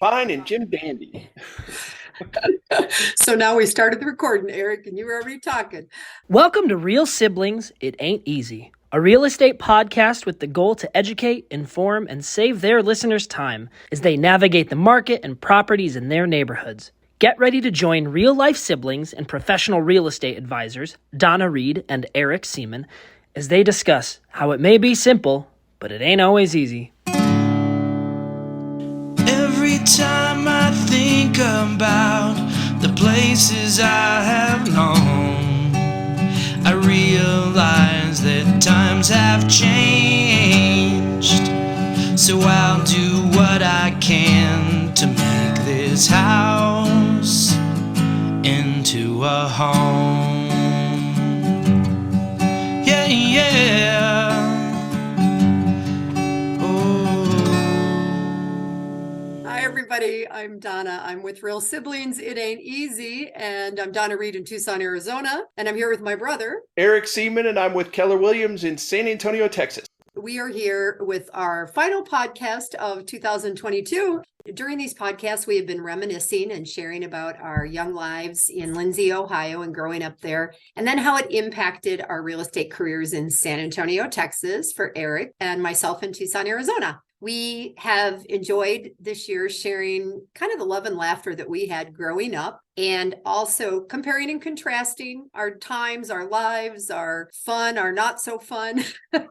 Fine and Jim Dandy. So now we started the recording, Eric, and you were already talking. Welcome to Real Siblings, It Ain't Easy, a real estate podcast with the goal to educate, inform, and save their listeners time as they navigate the market and properties in their neighborhoods. Get ready to join real-life siblings and professional real estate advisors, Donna Reed and Eric Seemann, as they discuss how it may be simple, but it ain't always easy. Every time I think about the places I have known, I realize that times have changed. So I'll do what I can to make this house into a home. Yeah, yeah. Hi, everybody. I'm Donna. I'm with Real Siblings. It Ain't Easy. And I'm Donna Reed in Tucson, Arizona. And I'm here with my brother, Eric Seemann, and I'm with Keller Williams in San Antonio, Texas. We are here with our final podcast of 2022. During these podcasts, we have been reminiscing and sharing about our young lives in Lindsey, Ohio, and growing up there, and then how it impacted our real estate careers in San Antonio, Texas, for Eric and myself in Tucson, Arizona. We have enjoyed this year sharing kind of the love and laughter that we had growing up, and also comparing and contrasting our times, our lives, our fun, our not so fun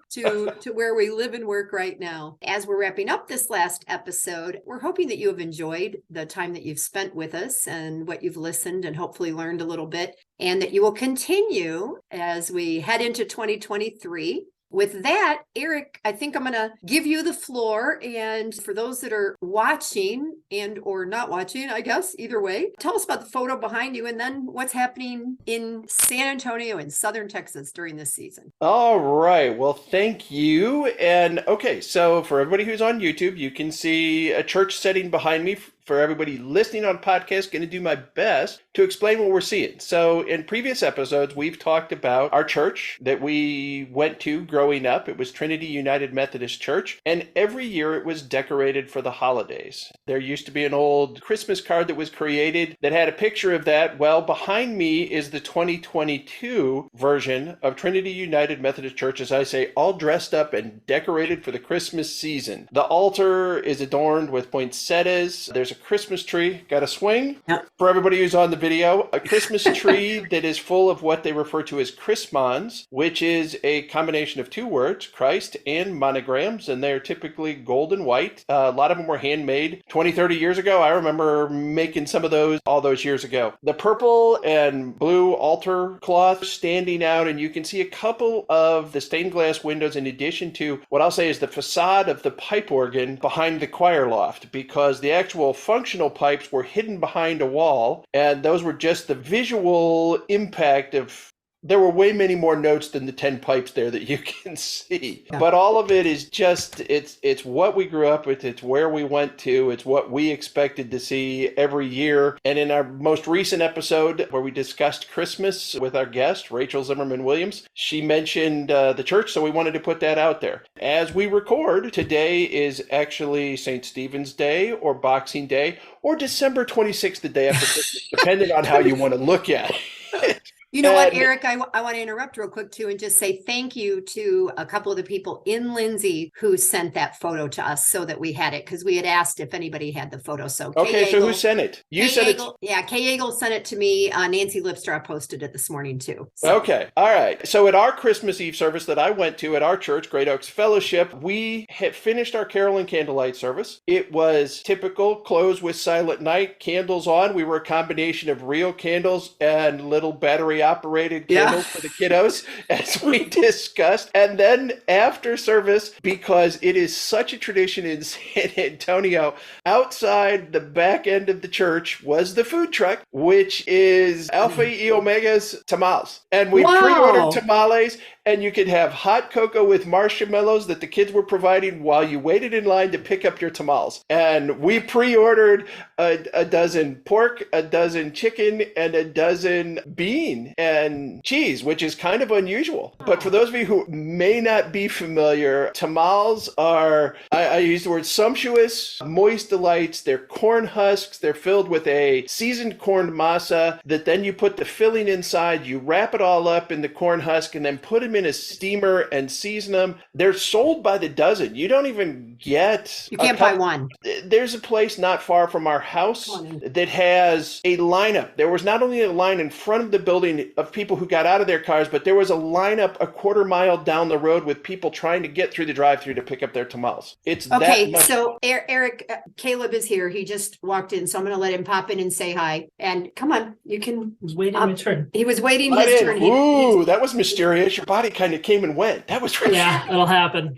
to where we live and work right now. As we're wrapping up this last episode, we're hoping that you have enjoyed the time that you've spent with us and what you've listened and hopefully learned a little bit, and that you will continue as we head into 2023. With that, Eric, I think I'm going to give you the floor. And for those that are watching and or not watching, I guess, either way, tell us about the photo behind you and then what's happening in San Antonio and Southern Texas during this season. All right. Well, thank you. And okay, so for everybody who's on YouTube, you can see a church setting behind me. For everybody listening on podcast, going to do my best to explain what we're seeing. So in previous episodes, we've talked about our church that we went to growing up. It was Trinity United Methodist Church, and every year it was decorated for the holidays. There used to be an old Christmas card that was created that had a picture of that. Well, behind me is the 2022 version of Trinity United Methodist Church, as I say, all dressed up and decorated for the Christmas season. The altar is adorned with poinsettias. There's a Christmas tree, got a swing. Yep. For everybody who's on the video, a Christmas tree that is full of what they refer to as Chrismons, which is a combination of two words, Christ and monograms, and they're typically gold and white. A lot of them were handmade 20, 30 years ago. I remember making some of those all those years ago. The purple and blue altar cloth standing out, and you can see a couple of the stained glass windows in addition to what I'll say is the facade of the pipe organ behind the choir loft, because the actual functional pipes were hidden behind a wall, and those were just the visual impact of. There were way many more notes than the 10 pipes there that you can see. Yeah. But all of it is just, it's what we grew up with, it's where we went to, it's what we expected to see every year. And in our most recent episode where we discussed Christmas with our guest, Rachel Zimmerman Williams, she mentioned the church, so we wanted to put that out there. As we record, today is actually St. Stephen's Day or Boxing Day or December 26th, the day after Christmas, depending on how you want to look at it. You know what, Eric, I want to interrupt real quick too and just say thank you to a couple of the people in Lindsey who sent that photo to us so that we had it, because we had asked if anybody had the photo. So okay, so who sent it? You sent it? Yeah, Kay Eagle sent it to me. Nancy Lipstra posted it this morning too. So. Okay, all right. So at our Christmas Eve service that I went to at our church, Great Oaks Fellowship, we had finished our carol and candlelight service. It was typical, closed with Silent Night, candles on. We were a combination of real candles and little battery operated candles for the kiddos, as we discussed. And then after service, because it is such a tradition in San Antonio, outside the back end of the church was the food truck, which is Alpha E Omega's Tamals. And we pre-ordered tamales, and you could have hot cocoa with marshmallows that the kids were providing while you waited in line to pick up your tamales. And we pre-ordered a dozen pork, a dozen chicken, and a dozen bean and cheese, which is kind of unusual. But for those of you who may not be familiar, tamales are, I use the word sumptuous, moist delights. They're corn husks. They're filled with a seasoned corn masa that then you put the filling inside. You wrap it all up in the corn husk and then put them in a steamer and season them. They're sold by the dozen. You don't even get... You can't buy one. There's a place not far from our house that has a lineup. There was not only a line in front of the building of people who got out of their cars, but there was a lineup a quarter mile down the road with people trying to get through the drive-thru to pick up their tamales. It's okay. That much. So Eric, Caleb is here. He just walked in, so I'm going to let him pop in and say hi. And come on, you can. He was waiting his turn. He was waiting his turn. Ooh, that was mysterious. Your body kind of came and went. That was really Yeah, it'll happen.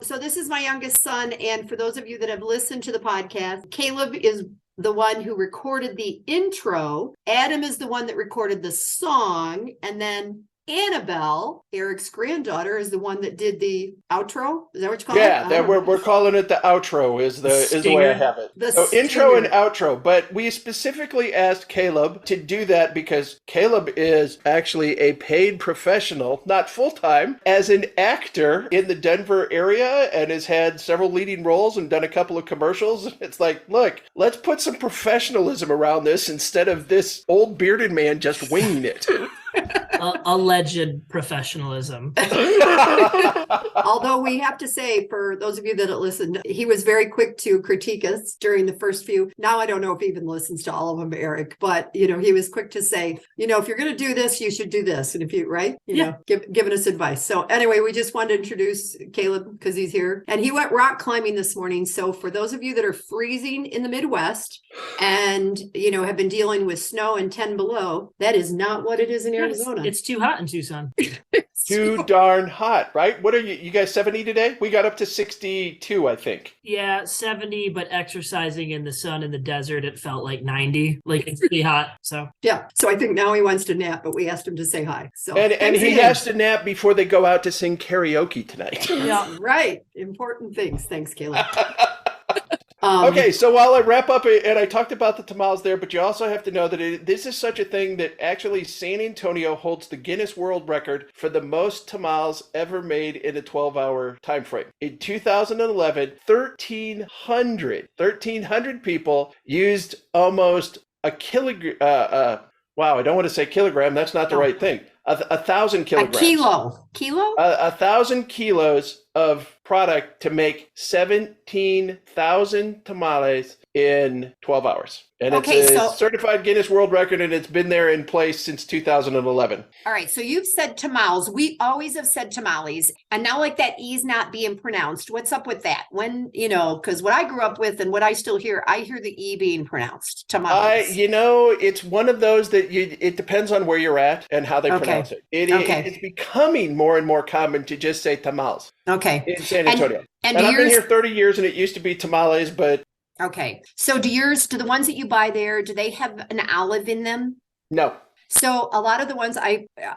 So this is my youngest son, and for those of you that have listened to the podcast, Caleb is the one who recorded the intro. Adam is the one that recorded the song, and then Annabelle, Eric's granddaughter, is the one that did the outro. Is that what you call it? Yeah, we're calling it the outro is the way I have it. So intro and outro. But we specifically asked Caleb to do that because Caleb is actually a paid professional, not full-time, as an actor in the Denver area and has had several leading roles and done a couple of commercials. It's like, look, let's put some professionalism around this instead of this old bearded man just winging it. Alleged professionalism. Although we have to say, for those of you that listened, he was very quick to critique us during the first few. Now I don't know if he even listens to all of them, Eric, but he was quick to say, if you're going to do this, you should do this. And if you, right? Giving us advice. So anyway, we just wanted to introduce Caleb because he's here, and he went rock climbing this morning. So for those of you that are freezing in the Midwest and, have been dealing with snow and 10 below, that is not what it is in Arizona. It's too hot in Tucson. Too darn hot, right? What are you guys 70 today? We got up to 62, I think. Yeah, 70, but exercising in the sun in the desert, it felt like 90. Like it's pretty hot. So yeah. So I think now he wants to nap, but we asked him to say hi. So and he has to nap before they go out to sing karaoke tonight. Yeah, right. Important things. Thanks, Caleb. Okay, so while I wrap up, and I talked about the tamales there, but you also have to know that this is such a thing that actually San Antonio holds the Guinness World Record for the most tamales ever made in a 12-hour time frame. In 2011, 1,300 people used almost a kilogram. Wow, I don't want to say kilogram. That's not the right thing. 1,000 kilograms. A kilo? 1,000 kilos of product to make 17,000 tamales in 12 hours. And it's a certified Guinness World Record, and it's been there in place since 2011. All right. So you've said tamales. We always have said tamales. And now like that E's not being pronounced. What's up with that? When, because what I grew up with and what I still hear, I hear the E being pronounced. Tamales. It's one of those that it depends on where you're at and how they pronounce it. It's becoming more and more common to just say tamales. Okay. In San Antonio. And I've been here 30 years and it used to be tamales, but. Okay. So do the ones that you buy there, do they have an olive in them? No. So a lot of the ones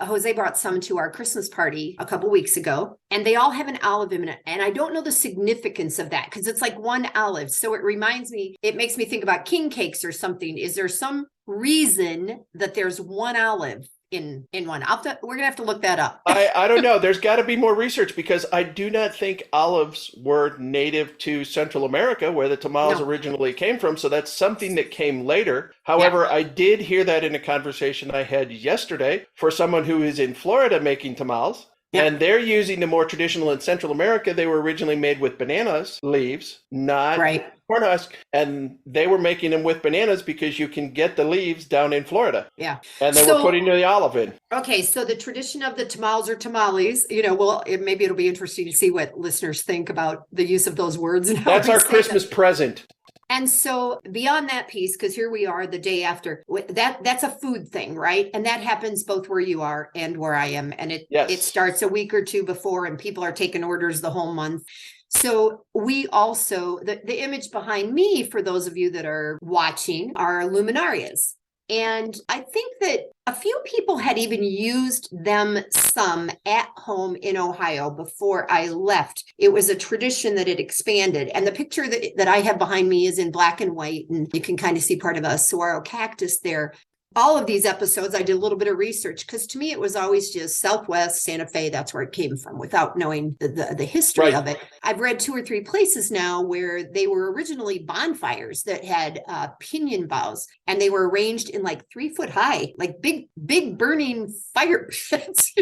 Jose brought some to our Christmas party a couple weeks ago, and they all have an olive in it. And I don't know the significance of that because it's like one olive. So it makes me think about king cakes or something. Is there some reason that there's one olive in one? We're going to have to look that up. I don't know. There's got to be more research because I do not think olives were native to Central America where the tamales originally came from. So that's something that came later. However, I did hear that in a conversation I had yesterday for someone who is in Florida making tamales. Yep. And they're using the more traditional in Central America. They were originally made with bananas leaves, not corn husk. And they were making them with bananas because you can get the leaves down in Florida. Yeah. And they were putting the olive in. Okay. So the tradition of the tamales or tamales, maybe it'll be interesting to see what listeners think about the use of those words. And that's our Christmas present. And so beyond that piece, because here we are the day after, that's a food thing, right? And that happens both where you are and where I am. And it starts a week or two before, and people are taking orders the whole month. So we also, the image behind me, for those of you that are watching, are luminarias. And I think that a few people had even used them some at home in Ohio before I left. It was a tradition that had expanded. And the picture that I have behind me is in black and white, and you can kind of see part of a saguaro cactus there. All of these episodes, I did a little bit of research because to me, it was always just Southwest Santa Fe. That's where it came from without knowing the history of it. I've read 2 or 3 places now where they were originally bonfires that had pinion boughs, and they were arranged in like 3 foot high, like big burning fire pits,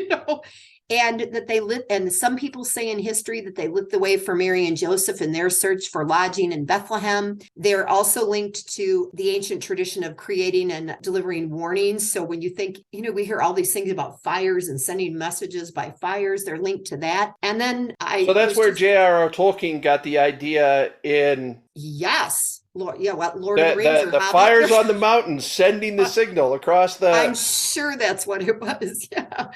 and that they lit, and some people say in history that they lit the way for Mary and Joseph in their search for lodging in Bethlehem. They're also linked to the ancient tradition of creating and delivering warnings. So when you think, we hear all these things about fires and sending messages by fires, they're linked to that. And then So that's where J.R.R. Tolkien got the idea in... Yes. Lord of the Rings. The fires on the mountains sending the signal across the... I'm sure that's what it was. Yeah.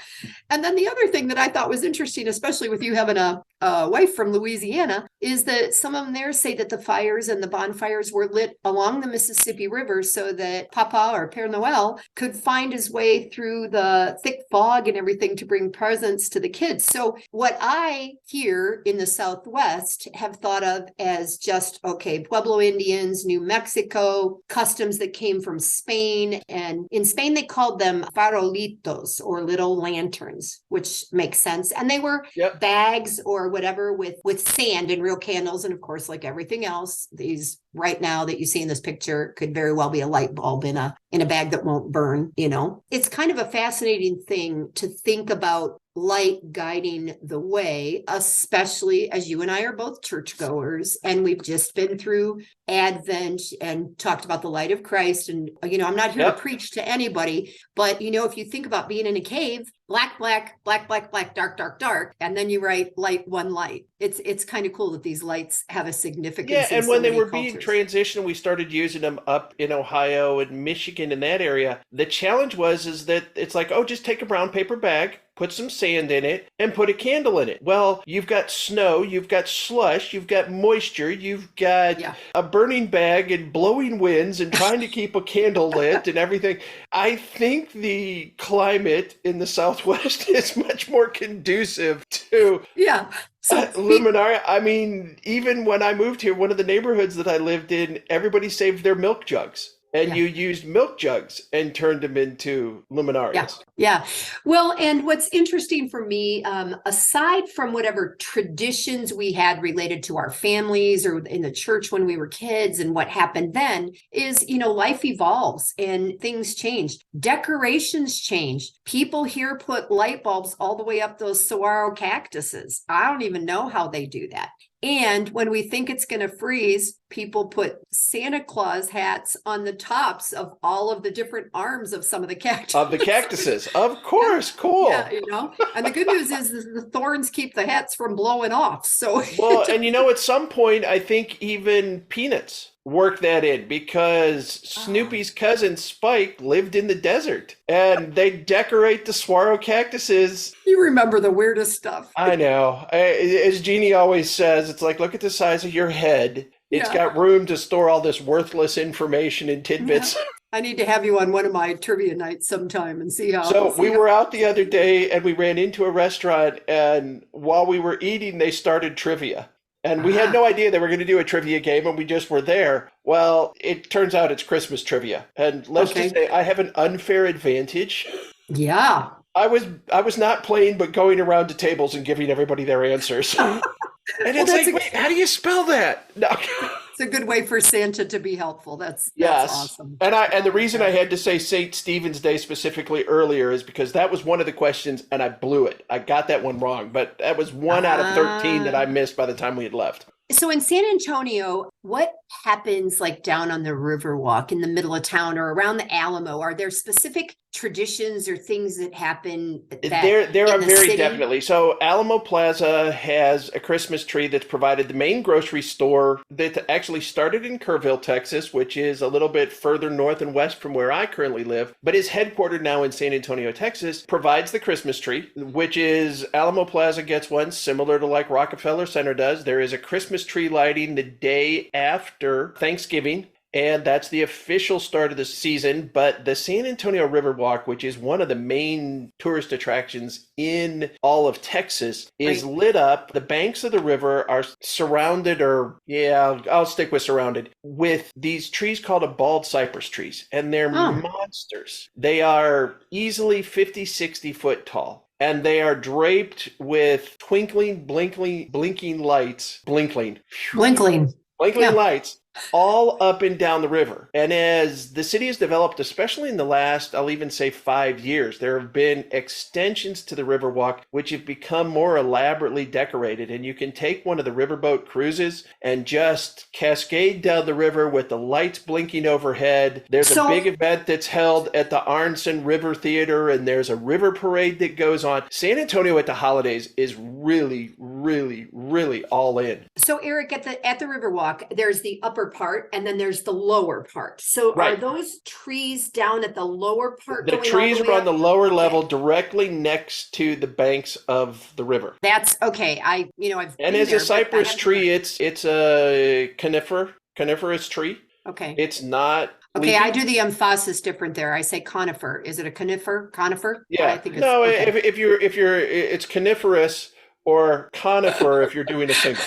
And then the other thing that I thought was interesting, especially with you having a wife from Louisiana, is that some of them there say that the fires and the bonfires were lit along the Mississippi River so that Papa or Père Noël could find his way through the thick fog and everything to bring presents to the kids. So what I here in the Southwest have thought of as just, okay, Pueblo Indians, New Mexico, customs that came from Spain. And in Spain, they called them farolitos, or little lanterns, which makes sense. And they were bags or whatever with sand and real candles. And of course, like everything else, these right now that you see in this picture could very well be a light bulb in a bag that won't burn. It's kind of a fascinating thing to think about light guiding the way, especially as you and I are both churchgoers, and we've just been through Advent and talked about the light of Christ. And, I'm not here to preach to anybody, but, if you think about being in a cave, black, black, black, black, black, dark, dark, dark, and then you write light, one light. It's kind of cool that these lights have a significance. Yeah, and when they were being transitioned, we started using them up in Ohio and Michigan in that area. The challenge is that it's like, just take a brown paper bag, put some sand in it, and put a candle in it. Well, you've got snow, you've got slush, you've got moisture, you've got a burning bag and blowing winds and trying to keep a candle lit and everything. I think the climate in the Southwest is much more conducive to Luminaria. I mean, even when I moved here, one of the neighborhoods that I lived in, everybody saved their milk jugs. And you used milk jugs and turned them into luminarias. Yeah. Well, and what's interesting for me, aside from whatever traditions we had related to our families or in the church when we were kids and what happened then, is, life evolves and things change. Decorations change. People here put light bulbs all the way up those saguaro cactuses. I don't even know how they do that. And when we think it's going to freeze, people put Santa Claus hats on the tops of all of the different arms of some of the cactuses. Of the cactuses, of course, cool. Yeah, and the good news is the thorns keep the hats from blowing off. So well, and at some point, I think even Peanuts work that in, because Snoopy's cousin Spike lived in the desert, and they decorate the saguaro cactuses. You remember the weirdest stuff. I know. As Jeannie always says, it's like, look at the size of your head. It's got room to store all this worthless information and tidbits. I need to have you on one of my trivia nights sometime and see how. So we were out the other day and we ran into a restaurant, and while we were eating, they started trivia. And we had no idea they were going to do a trivia game, and we just were there. Well, it turns out it's Christmas trivia. And let's just say I have an unfair advantage. Yeah. I was not playing, but going around to tables and giving everybody their answers. And it's wait, how do you spell that? No. It's a good way for Santa to be helpful. That's awesome. And the reason I had to say St. Stephen's Day specifically earlier is because that was one of the questions, and I blew it. I got that one wrong, but that was 1 out of 13 that I missed by the time we had left. So in San Antonio, what happens like down on the Riverwalk in the middle of town or around the Alamo? Are there specific traditions or things that happen? There are very definitely. So Alamo Plaza has a Christmas tree that's provided. The main grocery store that actually started in Kerrville, Texas, which is a little bit further north and west from where I currently live, but is headquartered now in San Antonio, Texas, provides the Christmas tree, which is Alamo Plaza gets one similar to like Rockefeller Center does. There is a Christmas tree lighting the day after Thanksgiving. and that's the official start of the season. But the San Antonio Riverwalk, which is one of the main tourist attractions in all of Texas, is lit up. The banks of the river are surrounded, I'll stick with surrounded, with these trees called a bald cypress trees, and they're monsters. They are easily 50, 60 foot tall. And they are draped with twinkling, blinking lights, blinkling lights all up and down the river. And as the city has developed, especially in the last, I'll even say 5 years, there have been extensions to the Riverwalk, which have become more elaborately decorated. And you can take one of the riverboat cruises and just cascade down the river with the lights blinking overhead. There's a big event that's held at the Arnson River Theater, and there's a river parade that goes on. San Antonio at the holidays is really, really, really all in. So Eric, at the Riverwalk, there's the upper part and then there's the lower part. So are those trees down at the lower part? The trees are on the lower level directly next to the banks of the river. That's okay. I've and as a cypress tree, it's a coniferous tree. Okay. It's not. Okay, I do the emphasis different there. I say conifer. Is it a conifer? Yeah. I think if you're it's coniferous or conifer if you're doing a single.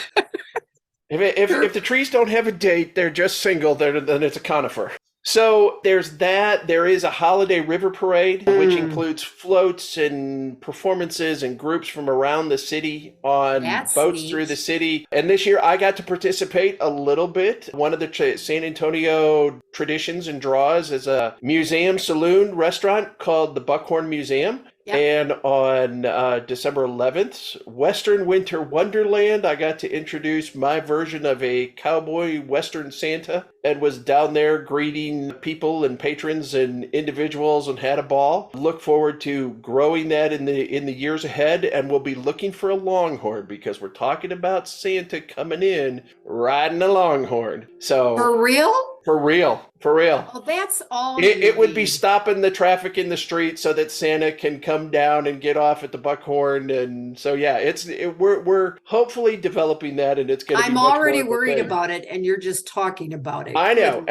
If the trees don't have a date, they're just single, then it's a conifer. So there's that. There is a holiday river parade, which includes floats and performances and groups from around the city on boats through the city. And this year I got to participate a little bit. One of the San Antonio traditions and draws is a museum saloon restaurant called the Buckhorn Museum. Yep. And on December 11th, Western Winter Wonderland, I got to introduce my version of a cowboy Western Santa and was down there greeting people and patrons and individuals and had a ball. Look forward to growing that in the years ahead, and we'll be looking for a longhorn because we're talking about Santa coming in riding a longhorn. So for real? For real. Well, that's all. It would be stopping the traffic in the street so that Santa can come down and get off at the Buckhorn, and so we're hopefully developing that, and it's going to be. I'm already worried about it, and you're just talking about it. I know,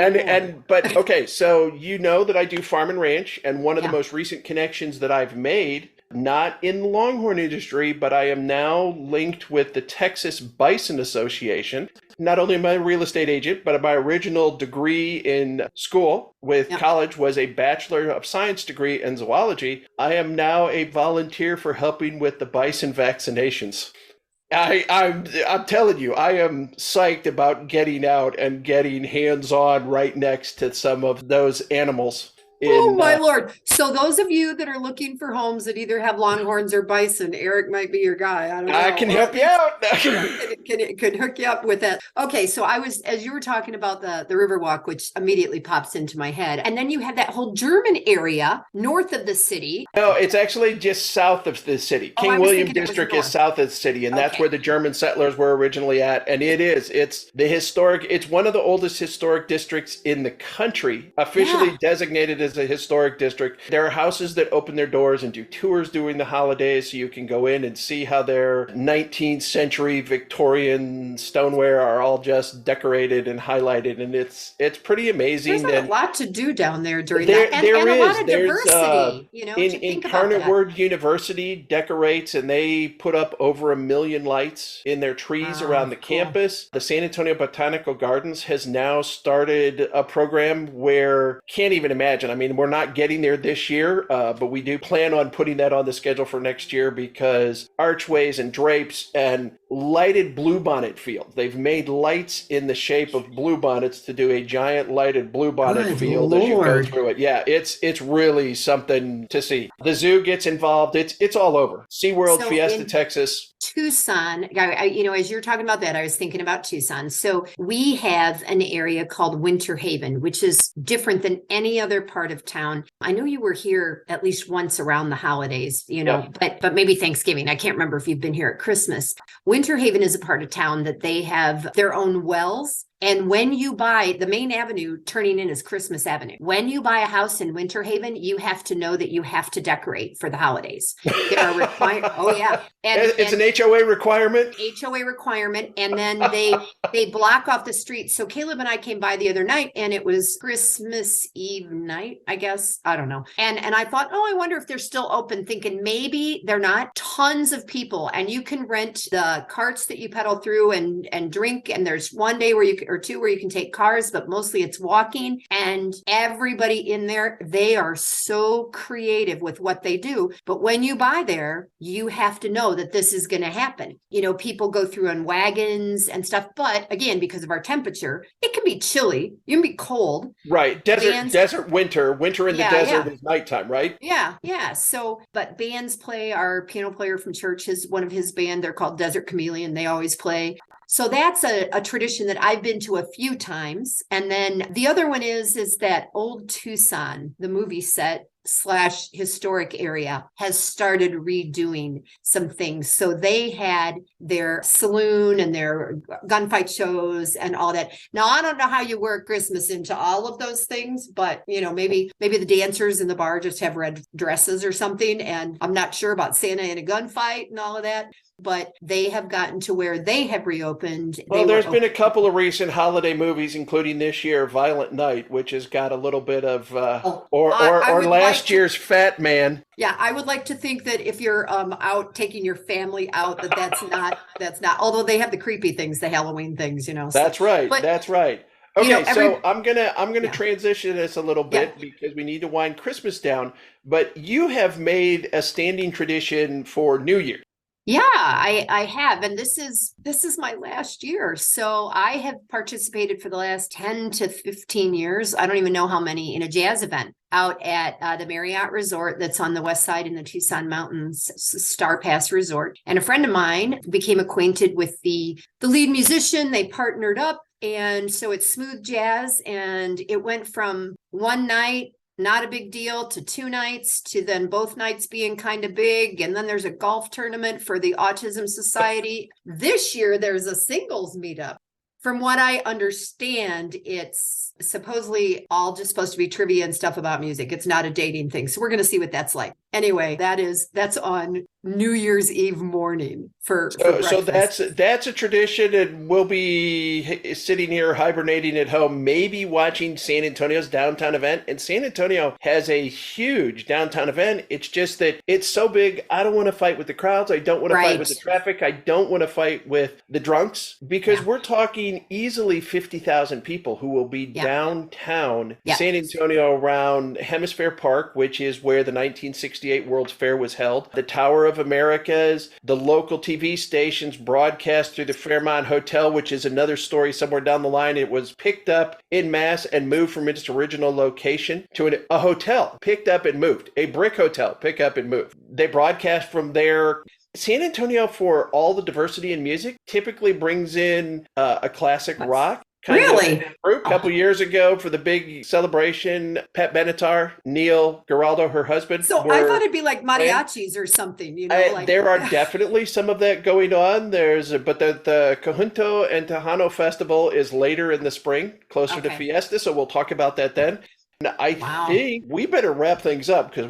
but okay, so you know that I do farm and ranch, and one of the most recent connections that I've made. Not in the longhorn industry, but I am now linked with the Texas Bison Association. Not only am I a real estate agent, but my original degree in school with college was a Bachelor of Science degree in zoology. I am now a volunteer for helping with the bison vaccinations. I'm telling you, I am psyched about getting out and getting hands-on right next to some of those animals. Oh my Lord. So those of you that are looking for homes that either have longhorns or bison, Eric might be your guy. I don't know. I can help you out. Can hook you up with that. Okay. So as you were talking about the Riverwalk, which immediately pops into my head. And then you had that whole German area north of the city. No, it's actually just south of the city. King William District is south of the city. And that's where the German settlers were originally at. And it's one of the oldest historic districts in the country, officially designated as a historic district. There are houses that open their doors and do tours during the holidays, so you can go in and see how their 19th century Victorian stoneware are all just decorated and highlighted, and it's pretty amazing. There's a lot to do down there during that, and a lot of diversity. Incarnate Word University decorates, and they put up over 1 million lights in their trees around the campus. The San Antonio Botanical Gardens has now started a program where can't even imagine. I mean, we're not getting there this year, but we do plan on putting that on the schedule for next year because archways and drapes and lighted bluebonnet field. They've made lights in the shape of bluebonnets to do a giant lighted bluebonnet field as you go through it. Yeah, it's really something to see. The zoo gets involved. It's all over. SeaWorld, Fiesta, Texas. Tucson, as you're talking about that, I was thinking about Tucson. So we have an area called Winter Haven, which is different than any other part of town. I know you were here at least once around the holidays, but maybe Thanksgiving. I can't remember if you've been here at Christmas. Winter Haven is a part of town that they have their own wells And when you buy the main avenue, turning in is Christmas Avenue. When you buy a house in Winter Haven, you have to know that you have to decorate for the holidays. There are required. Oh yeah, it's an HOA requirement. HOA requirement, and then they block off the street. So Caleb and I came by the other night, and it was Christmas Eve night, I guess. I don't know. And I thought, oh, I wonder if they're still open. Thinking maybe they're not. Tons of people, and you can rent the carts that you pedal through and drink. And there's one day or two where you can take cars, but mostly it's walking. And everybody in there, they are so creative with what they do. But when you buy there, you have to know that this is going to happen. You know, people go through on wagons and stuff. But again, because of our temperature, it can be chilly. You can be cold. Right. Desert winter in the desert is nighttime, right? Yeah. So, but bands play. Our piano player from church is one of his band. They're called Desert Chameleon. They always play. So that's a tradition that I've been to a few times. And then the other one is that old Tucson, the movie set / historic area, has started redoing some things. So they had their saloon and their gunfight shows and all that. Now, I don't know how you work Christmas into all of those things, but you know, maybe the dancers in the bar just have red dresses or something. And I'm not sure about Santa in a gunfight and all of that. But they have gotten to where they have reopened. Well, there's been a couple of recent holiday movies, including this year, Violent Night, which has got a little bit of, or last year's Fat Man. Yeah, I would like to think that if you're out taking your family out, that's not. Although they have the creepy things, the Halloween things, you know. That's right. That's right. Okay, so I'm gonna transition this a little bit because we need to wind Christmas down. But you have made a standing tradition for New Year. Yeah, I have. And this is my last year. So I have participated for the last 10 to 15 years. I don't even know how many, in a jazz event out at the Marriott Resort that's on the west side in the Tucson Mountains, Star Pass Resort. And a friend of mine became acquainted with the lead musician. They partnered up. And so it's smooth jazz. And it went from one night, not a big deal, to 2 nights, to then both nights being kind of big. And then there's a golf tournament for the Autism Society. This year, there's a singles meetup. From what I understand, it's supposedly all just supposed to be trivia and stuff about music. It's not a dating thing. So we're going to see what that's like. Anyway, that's on New Year's Eve morning for breakfast. So that's a tradition, and we'll be sitting here hibernating at home, maybe watching San Antonio's downtown event. And San Antonio has a huge downtown event. It's just that it's so big. I don't want to fight with the crowds. I don't want to fight with the traffic. I don't want to fight with the drunks, because we're talking easily 50,000 people who will be downtown San Antonio around Hemisphere Park, which is where the 1968 World's Fair was held. The Tower of Americas, the local TV stations broadcast through the Fairmont Hotel, which is another story somewhere down the line. It was picked up en masse and moved from its original location to a hotel, picked up and moved, a brick hotel, pick up and move. They broadcast from there. San Antonio, for all the diversity in music, typically brings in a classic rock. Really? A couple years ago for the big celebration, Pat Benatar, Neil Giraldo, her husband. So I thought it'd be like mariachis or something, you know. There are definitely some of that going on. But the Conjunto and Tejano Festival is later in the spring, closer to Fiesta. So we'll talk about that then. And I think we better wrap things up because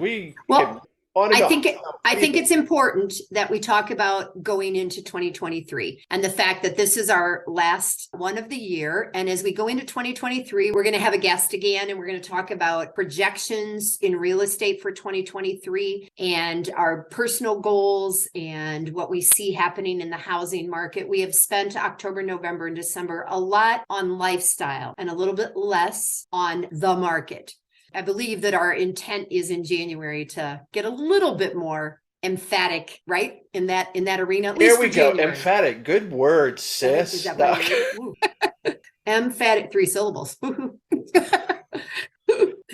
I think it's important that we talk about going into 2023 and the fact that this is our last one of the year. And as we go into 2023, we're going to have a guest again, and we're going to talk about projections in real estate for 2023 and our personal goals and what we see happening in the housing market. We have spent October, November, and December a lot on lifestyle and a little bit less on the market. I believe that our intent is in January to get a little bit more emphatic, right? In that arena. At least there we go. January. Emphatic. Good word, sis. Is that emphatic, 3 syllables.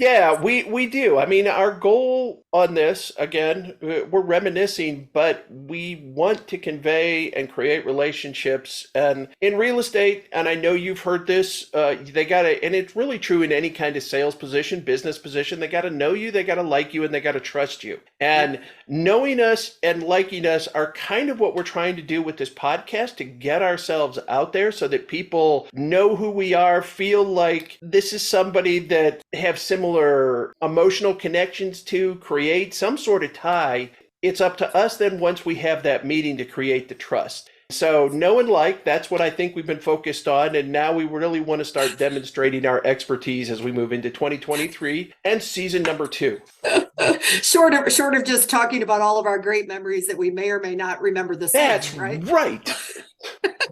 Yeah, we do. I mean, our goal on this, again, we're reminiscing, but we want to convey and create relationships. And in real estate, and I know you've heard this, they got to, and it's really true in any kind of sales position, business position, they got to know you, they got to like you, and they got to trust you. And knowing us and liking us are kind of what we're trying to do with this podcast, to get ourselves out there so that people know who we are, feel like this is somebody that have similar emotional connections to, create some sort of tie. It's up to us then, once we have that meeting, to create the trust. So know and like, that's what I think we've been focused on. And now we really want to start demonstrating our expertise as we move into 2023 and season number 2. Short of just talking about all of our great memories that we may or may not remember the same. That's right.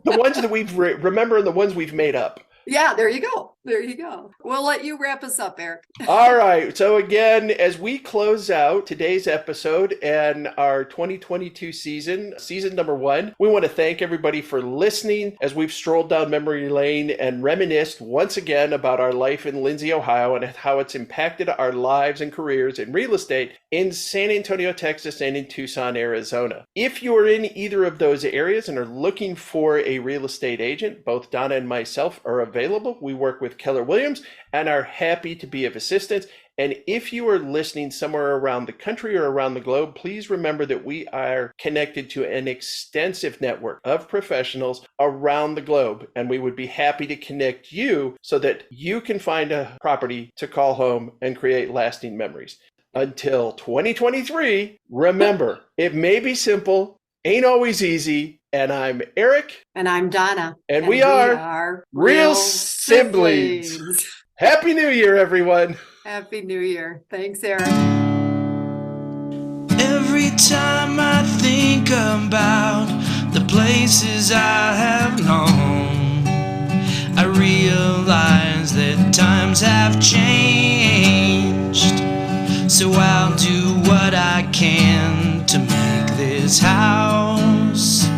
The ones that we've remember and the ones we've made up. Yeah, there you go. There you go. We'll let you wrap us up, Eric. All right. So again, as we close out today's episode and our 2022 season number 1, we want to thank everybody for listening as we've strolled down memory lane and reminisced once again about our life in Lindsey, Ohio, and how it's impacted our lives and careers in real estate in San Antonio, Texas, and in Tucson, Arizona. If you are in either of those areas and are looking for a real estate agent, both Donna and myself are available. We work with Keller Williams and are happy to be of assistance. And if you are listening somewhere around the country or around the globe, please remember that we are connected to an extensive network of professionals around the globe. And we would be happy to connect you so that you can find a property to call home and create lasting memories. Until 2023, remember, it may be simple, ain't always easy. And I'm Eric. And I'm Donna. And we are Real Siblings. Happy New Year, everyone. Happy New Year. Thanks, Eric. Every time I think about the places I have known, I realize that times have changed. So I'll do what I can to make this house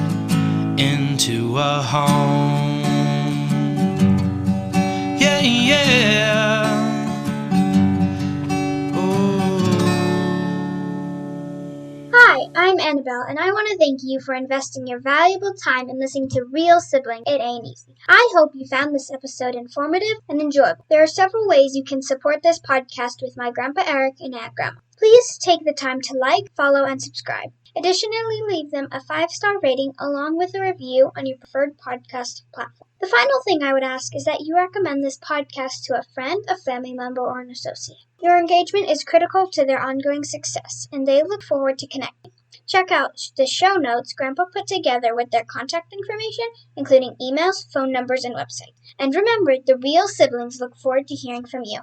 into a home. Yeah, yeah. Oh. Hi, I'm Annabelle, and I want to thank you for investing your valuable time in listening to Real Sibling. It Ain't Easy. I hope you found this episode informative and enjoyable. There are several ways you can support this podcast with my Grandpa Eric and Aunt Grandma. Please take the time to like, follow, and subscribe. Additionally, leave them a 5-star rating along with a review on your preferred podcast platform. The final thing I would ask is that you recommend this podcast to a friend, a family member, or an associate. Your engagement is critical to their ongoing success, and they look forward to connecting. Check out the show notes Grandpa put together with their contact information, including emails, phone numbers, and website. And remember, the Real Siblings look forward to hearing from you.